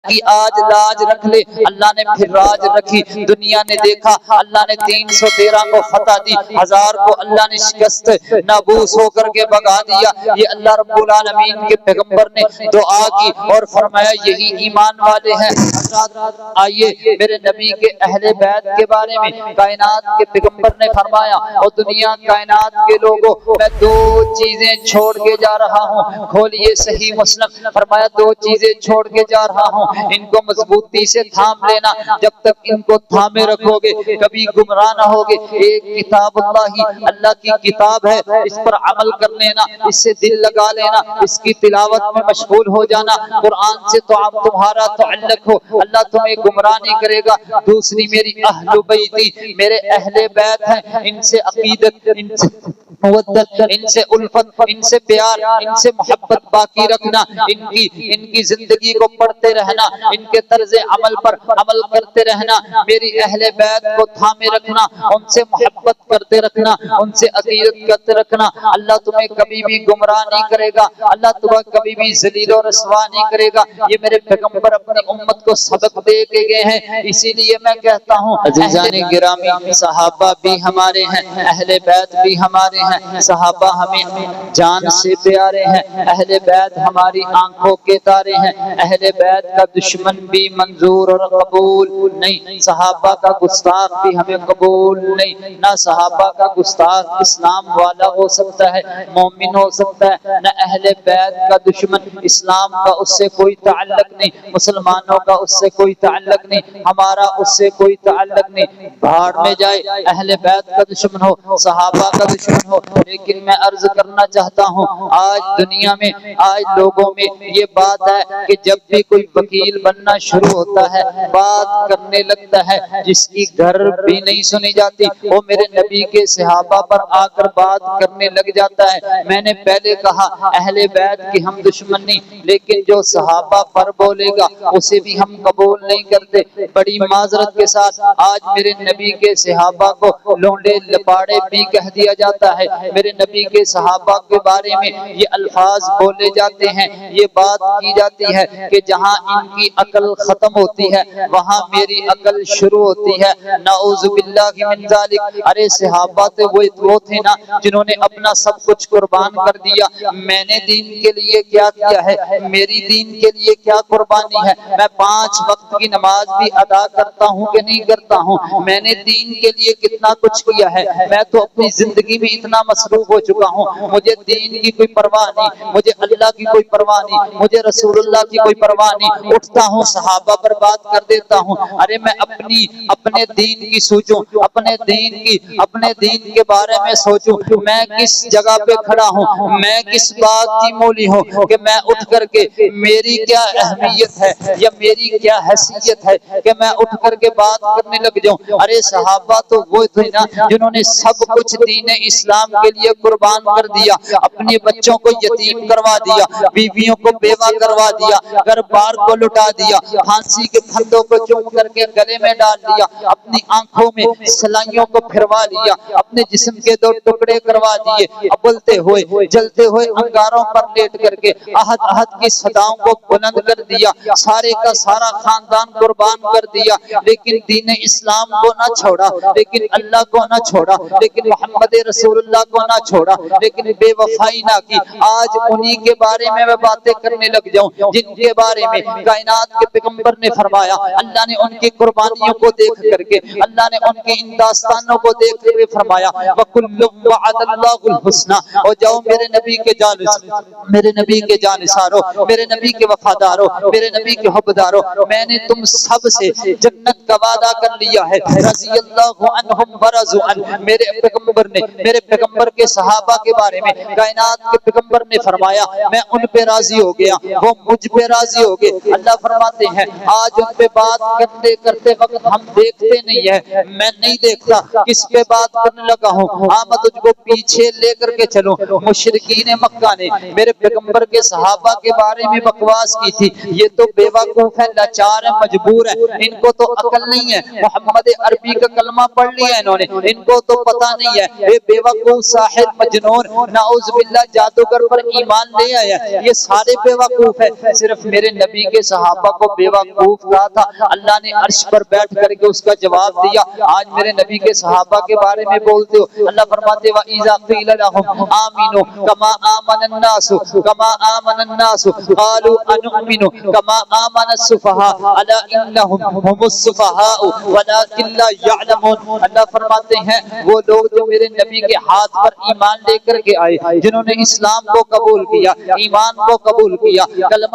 کی آج لاج رکھ لے، اللہ نے پھر راج رکھی، دنیا نے دیکھا اللہ نے 313 کو فتح دی، 1000 کو اللہ نے شکست نابوس ہو کر کے بگا دیا۔ یہ اللہ رب العالمین کے پیغمبر نے دعا کی اور فرمایا یہی ایمان والے ہیں۔ آئیے میرے نبی کے اہل بیت کے بارے میں کائنات کے پیغمبر نے فرمایا، اور دنیا کائنات کے لوگوں میں 2 چیزیں چھوڑ کے جا رہا ہوں، کھولیے صحیح مسلم، فرمایا 2 چیزیں چھوڑ کے جا رہا ہوں، ان کو مضبوطی سے تھام لینا، جب تک ان کو تھامے رکھو گے کبھی گمراہ نہ ہوگے۔ ایک کتاب اللہ، اللہ کی کتاب ہے، اس پر عمل کر لینا، اس سے دل لگا لینا، اس کی تلاوت میں مشغول ہو جانا، قرآن سے تو آپ تمہارا تعلق ہو، اللہ تمہیں گمراہ نہیں کرے گا۔ دوسری میری اہل بیتی، میرے اہل بیت ہیں، ان سے عقیدت، ان سے مودت، ان سے الفت، ان سے پیار، ان سے محبت باقی رکھنا، ان کی زندگی کو پڑھتے رہنا، ان کے طرز عمل پر عمل کرتے رہنا، میری اہل بیت کو تھامے رکھنا، ان سے محبت کرتے رکھنا، ان سے عقیدت کرتے رکھنا۔ اللہ تمہیں کبھی بھی گمراہ نہیں کرے گا، اللہ تمہیں کبھی بھی ذلیل و رسوا نہیں کرے گا۔ یہ میرے پیغمبر اپنی امت کو سبق دے کے گئے ہیں، اسی لیے میں کہتا ہوں عزیزان گرامی، صحابہ بھی ہمارے ہیں، اہل بیت بھی ہمارے ہیں، صحابہ ہمیں جان سے پیارے ہیں، اہل بیت ہماری آنکھوں کے تارے ہیں، اہل بیت کا دشمن بھی منظور اور قبول نہیں، صحابہ کا گستاخ بھی ہمیں قبول نہیں، نہ صحابہ کا گستاخ اسلام والا ہو سکتا ہے، مومن ہو سکتا ہے، نہ اہل بیت کا دشمن اسلام کا اس سے کوئی تعلق نہیں، مسلمانوں کا اس سے کوئی تعلق نہیں، ہمارا اس سے کوئی تعلق نہیں، بھاڑ میں جائے، اہل بیت کا دشمن ہو، صحابہ کا دشمن ہو۔ لیکن میں عرض کرنا چاہتا ہوں آج دنیا میں، آج لوگوں میں یہ بات ہے کہ جب بھی کوئی وکیل بننا شروع ہوتا ہے، بات کرنے لگتا ہے، جس کی گھر بھی نہیں سنی جاتی وہ میرے نبی کے صحابہ پر آ کر بات کرنے لگ جاتا ہے۔ میں نے پہلے کہا اہل بیت کی ہم دشمن نہیں، لیکن جو صحابہ پر بولے گا اسے بھی ہم قبول نہیں کرتے۔ بڑی معذرت کے ساتھ آج میرے نبی کے صحابہ کو لونڈے لپاڑے بھی کہہ دیا جاتا ہے، میرے نبی کے صحابہ کے بارے میں یہ الفاظ بولے جاتے ہیں، یہ بات کی جاتی ہے کہ جہاں ان کی عقل ختم ہوتی ہے وہاں میری عقل شروع ہوتی ہے، نعوذ باللہ من ذالک۔ ارے صحابہ تو وہ تھے نا جنہوں نے اپنا سب کچھ قربان کر دیا۔ میں نے دین کے لیے کیا کیا ہے، میری دین کے لیے کیا قربانی ہے، میں 5 وقت کی نماز بھی ادا کرتا ہوں کہ نہیں کرتا ہوں، میں نے دین کے لیے کتنا کچھ کیا ہے، میں تو اپنی زندگی میں اتنا مصروف ہو چکا ہوں، مجھے دین کی کوئی پرواہ نہیں، مجھے اللہ کی کوئی پرواہ نہیں، مجھے رسول اللہ کی کوئی پرواہ نہیں، اٹھتا ہوں صحابہ پر بات کر دیتا ہوں۔ ارے میں اپنے دین کی سوچوں، اپنے دین کے بارے میں سوچوں، میں کس جگہ پہ کھڑا ہوں، میں کس بات کی مولی ہوں کہ میں اٹھ کر کے میری کیا اہمیت ہے یا میری کیا حیثیت ہے کہ میں اٹھ کر کے بات کرنے لگ جاؤں۔ ارے صحابہ تو وہ تھے نا جنہوں نے سب کچھ دین اسلام کے لیے قربان کر دیا، اپنے بچوں کو یتیم کروا دیا، بیویوں کو بیوہ کروا دیا، گھر بار کو لٹا دیا، پھانسی کے پھندوں کو چوم کر کے گلے میں ڈال دیا، اپنی آنکھوں میں سلائیوں کو پھروا لیا، اپنے جسم کے 2 ٹکڑے کروا دیے، ابلتے ہوئے جلتے ہوئے انگاروں پر لیٹ کر کے احد کی صداؤں کو بلند کر دیا، سارے کا سارا خاندان قربان کر دیا، لیکن دین اسلام کو نہ چھوڑا، لیکن اللہ کو نہ چھوڑا، لیکن محمد رسول اللہ کو نہ چھوڑا، لیکن بے وفائی نہ کی۔ آج انہی کے بارے میں باتیں کرنے لگ جاؤں جن کے بارے میں کائنات کے پیغمبر نے فرمایا، اللہ نے ان کی قربانیوں کو دیکھ کر کے، اللہ نے ان کی ان داستانوں کو دیکھ کر فرمایا وَكُلٌّ وَعَدَ اللَّهُ الْحُسْنَى۔ اور جاؤ میرے نبی کے جانثارو، میرے نبی کے وفادارو، میرے نبی کے حبدارو، میں نے تم سب سے جنت کا وعدہ کر لیا ہے، رضی اللہ عنہم ورضوا عنہ۔ میرے پیغمبر نے، میرے پیغمبر کے صحابہ کے بارے میں کائنات کے پیغمبر نے فرمایا میں ان پہ راضی ہو گیا، وہ مجھ پہ راضی ہو گئے۔ اللہ فرماتے ہیں آج ان پہ بات کرتے وقت ہم دیکھتے نہیں ہیں، میں نہیں دیکھتا کس پہ بات کرنے لگا ہوں، میں تجھ کو پیچھے لے کر کے چلوں۔ مشرکین مکہ نے میرے پیغمبر کے صحابہ کے بارے میں بکواس کی تھی، یہ تو بے وقوف ہے، لاچار ہے، مجبور ہے، ان کو تو عقل نہیں ہے، محمد عربی کا کلمہ پڑھ لیا انہوں نے، ان کو تو پتہ نہیں ہے، یہ بے وقوف ساحر مجنون نعوذ باللہ جادوگر پر ایمان لے آیا، یہ سارے بے وقوف ہے، صرف میرے نبی کے صحابہ کو بیوقوف کہا تھا، اللہ نے عرش پر بیٹھ کر کے اس کا جواب دیا۔ آج میرے نبی کے صحابہ کے بارے میں بولتے ہو، اللہ فرماتے وَإِذَا قِيلَ لَهُمْ آمِنُوا كَمَا آمَنَ النَّاسُ قَالُوا أَنُؤْمِنُ كَمَا آمَنَ السُّفَهَاءُ أَلَا إِنَّهُمْ هُمُ السُّفَهَاءُ وَلَكِنْ لَا يَعْلَمُونَ۔ اللہ فرماتے ہیں وہ لوگ جو میرے نبی کے ہاتھ پر ایمان لے کر کے آئے، جنہوں نے اسلام کو قبول کیا، ایمان کو قبول کیا، کلمہ